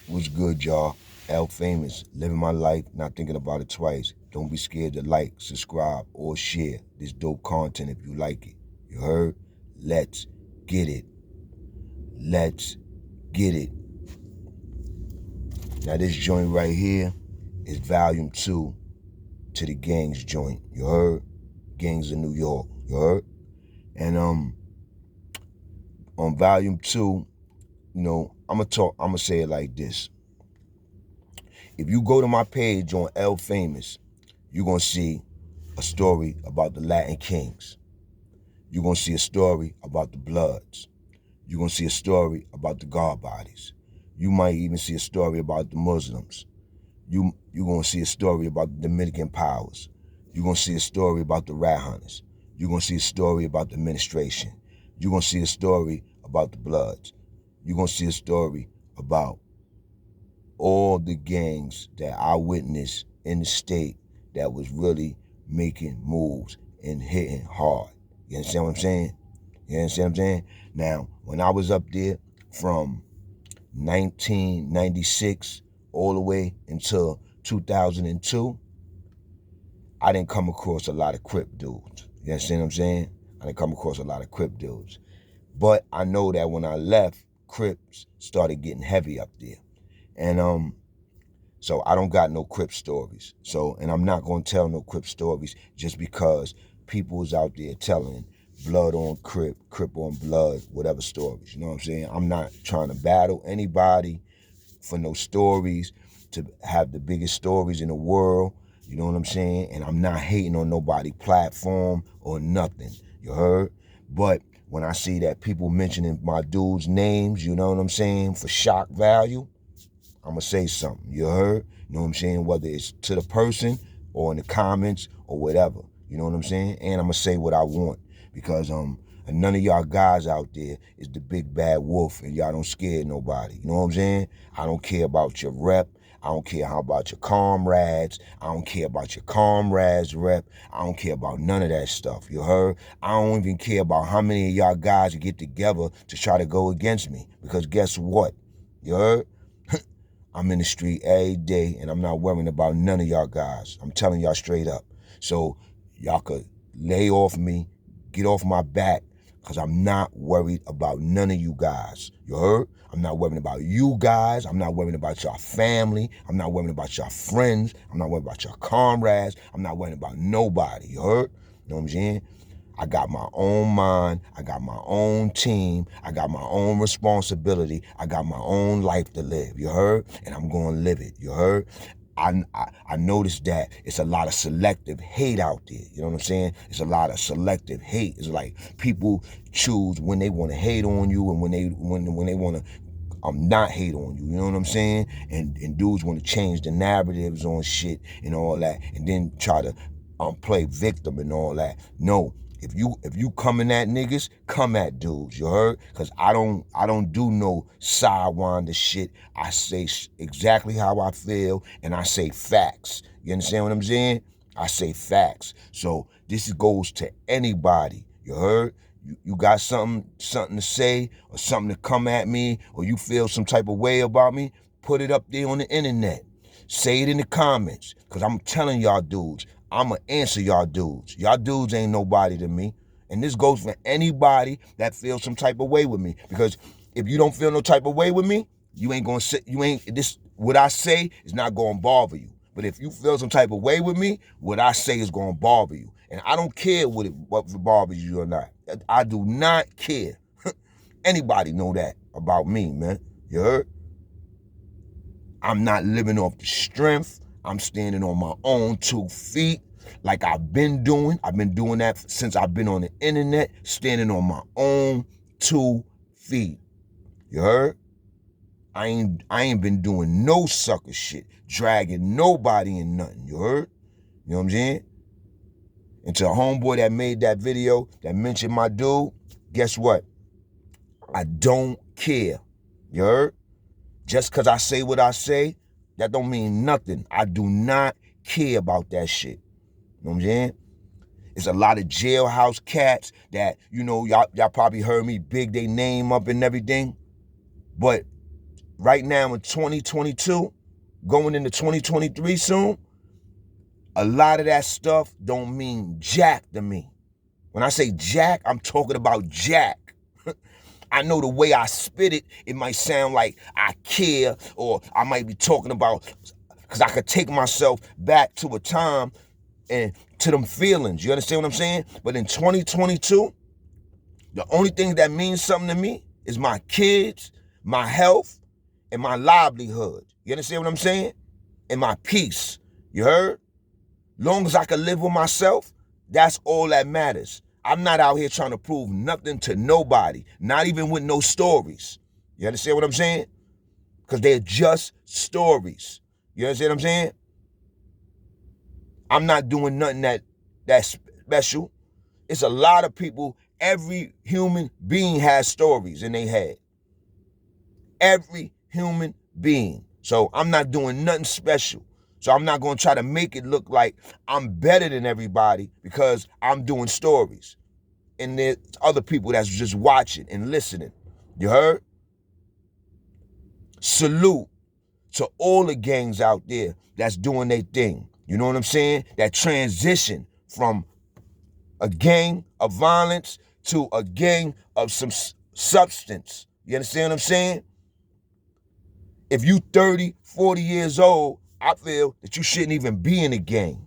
What's good, y'all? L Famous, living my life, not thinking about it twice. Don't be scared to like, subscribe, or share this dope content if you like it. You heard? Let's get it. Let's get it. Now, this joint right here is volume 2 to the Gangs joint. You heard? Gangs of New York. You heard? And on volume 2, I'm gonna say it like this. If you go to my page on L Famous, you're gonna see a story about the Latin Kings. You're gonna see a story about the Bloods. You're gonna see a story about the God Bodies. You might even see a story about the Muslims. You're gonna see a story about the Dominican powers. You're gonna see a story about the rat hunters. You're gonna see a story about the administration. You're gonna see a story about the Bloods. You're gonna see a story about all the gangs that I witnessed in the state that was really making moves and hitting hard. You understand what I'm saying? You understand what I'm saying? Now, when I was up there from 1996 all the way until 2002, I didn't come across a lot of Crip dudes. You understand what I'm saying? I didn't come across a lot of Crip dudes. But I know that when I left, Crips started getting heavy up there. And so I don't got no Crip stories. And I'm not gonna tell no Crip stories just because people is out there telling blood on Crip, Crip on blood, whatever stories. You know what I'm saying? I'm not trying to battle anybody for no stories, to have the biggest stories in the world. You know what I'm saying? And I'm not hating on nobody platform or nothing. You heard? But when I see that people mentioning my dudes' names, you know what I'm saying, for shock value, I'm going to say something. You heard? You know what I'm saying? Whether it's to the person or in the comments or whatever. You know what I'm saying? And I'm going to say what I want. Because none of y'all guys out there is the big bad wolf and y'all don't scare nobody. You know what I'm saying? I don't care about your rep. I don't care how about your comrades. I don't care about your comrades rep. I don't care about none of that stuff. You heard? I don't even care about how many of y'all guys get together to try to go against me. Because guess what? You heard? I'm in the street every day, and I'm not worrying about none of y'all guys. I'm telling y'all straight up. So y'all could lay off me, get off my back, because I'm not worried about none of you guys. You heard? I'm not worrying about you guys. I'm not worrying about your family. I'm not worrying about your friends. I'm not worrying about your comrades. I'm not worrying about nobody. You heard? You know what I'm saying? I got my own mind. I got my own team. I got my own responsibility. I got my own life to live. You heard? And I'm going to live it. You heard? I noticed that it's a lot of selective hate out there. You know what I'm saying? It's a lot of selective hate. It's like people choose when they want to hate on you and when they want to not hate on you. You know what I'm saying? And dudes want to change the narratives on shit and all that, and then try to play victim and all that. No. If you coming at niggas, come at dudes, you heard? Cause I don't do no sidewinder shit. I say exactly how I feel, and I say facts. You understand what I'm saying? I say facts. So this goes to anybody, you heard? You got something to say or something to come at me, or you feel some type of way about me, put it up there on the internet. Say it in the comments, cause I'm telling y'all dudes, I'ma answer y'all dudes. Y'all dudes ain't nobody to me. And this goes for anybody that feels some type of way with me. Because if you don't feel no type of way with me, what I say is not gonna bother you. But if you feel some type of way with me, what I say is gonna bother you. And I don't care what bothers you or not. I do not care. Anybody know that about me, man. You heard? I'm not living off the strength. I'm standing on my own 2 feet like I've been doing. I've been doing that since I've been on the internet, standing on my own 2 feet. You heard? I ain't been doing no sucker shit, dragging nobody in nothing. You heard? You know what I'm saying? And to a homeboy that made that video that mentioned my dude, guess what? I don't care. You heard? Just because I say what I say, that don't mean nothing. I do not care about that shit. You know what I'm saying? There's a lot of jailhouse cats that, y'all probably heard me big they name up and everything. But right now in 2022, going into 2023 soon, a lot of that stuff don't mean jack to me. When I say jack, I'm talking about jack. I know the way I spit it, it might sound like I care, or I might be talking about, because I could take myself back to a time and to them feelings. You understand what I'm saying? But in 2022, the only thing that means something to me is my kids, my health, and my livelihood. You understand what I'm saying? And my peace. You heard? Long as I can live with myself, that's all that matters. I'm not out here trying to prove nothing to nobody, not even with no stories. You understand what I'm saying? Because they're just stories. You understand what I'm saying? I'm not doing nothing that's special. It's a lot of people. Every human being has stories in their head. Every human being. So I'm not doing nothing special. So I'm not going to try to make it look like I'm better than everybody because I'm doing stories. And there's other people that's just watching and listening. You heard? Salute to all the gangs out there that's doing their thing. You know what I'm saying? That transition from a gang of violence to a gang of some substance. You understand what I'm saying? If you 30, 40 years old, I feel that you shouldn't even be in a gang.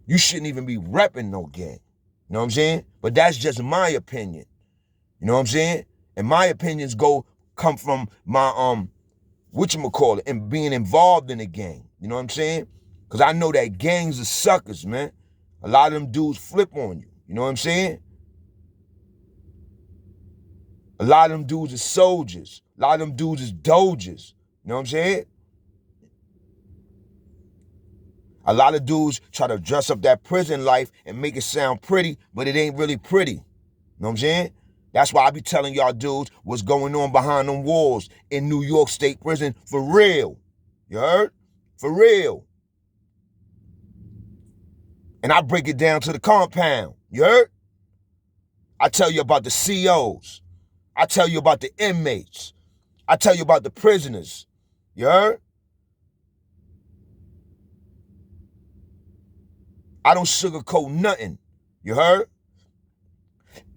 You shouldn't even be repping no gang. You know what I'm saying? But that's just my opinion. You know what I'm saying? And my opinions come from my whatchamacallit, and being involved in a gang. You know what I'm saying? Because I know that gangs are suckers, man. A lot of them dudes flip on you. You know what I'm saying? A lot of them dudes are soldiers. A lot of them dudes is doges. You know what I'm saying? A lot of dudes try to dress up that prison life and make it sound pretty, but it ain't really pretty. You know what I'm saying? That's why I be telling y'all dudes what's going on behind them walls in New York State Prison for real. You heard? For real. And I break it down to the compound. You heard? I tell you about the COs. I tell you about the inmates. I tell you about the prisoners. You heard? I don't sugarcoat nothing. You heard?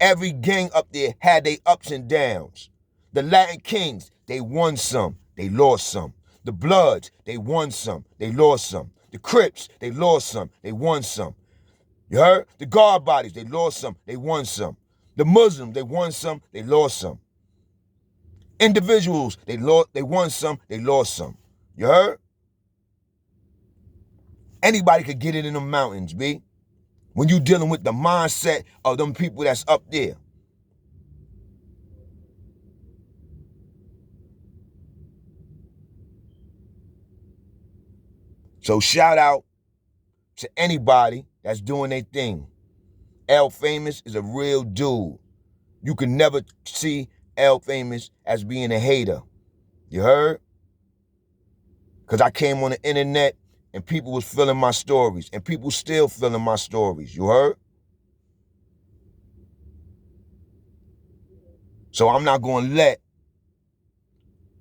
Every gang up there had their ups and downs. The Latin Kings, they won some, they lost some. The Bloods, they won some, they lost some. The Crips, they lost some, they won some. You heard? The guard bodies, they lost some, they won some. The Muslims, they won some, they lost some. Individuals, they won some, they lost some. You heard? Anybody could get it in the mountains, B. When you dealing with the mindset of them people that's up there. So shout out to anybody that's doing their thing. L Famous is a real dude. You can never see L Famous as being a hater. You heard? Because I came on the internet and people was feeling my stories. And people still feeling my stories. You heard? So I'm not going to let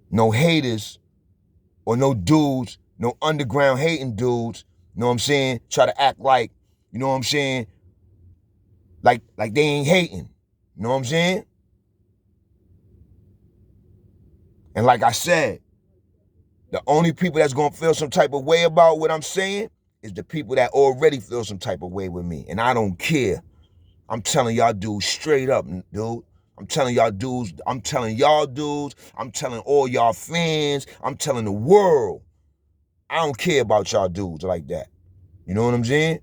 no haters or no dudes, no underground hating dudes, you know what I'm saying, try to act like, you know what I'm saying, like they ain't hating. You know what I'm saying? And like I said, the only people that's going to feel some type of way about what I'm saying is the people that already feel some type of way with me. And I don't care. I'm telling y'all dudes straight up, dude. I'm telling y'all dudes, I'm telling all y'all fans, I'm telling the world. I don't care about y'all dudes like that. You know what I'm saying?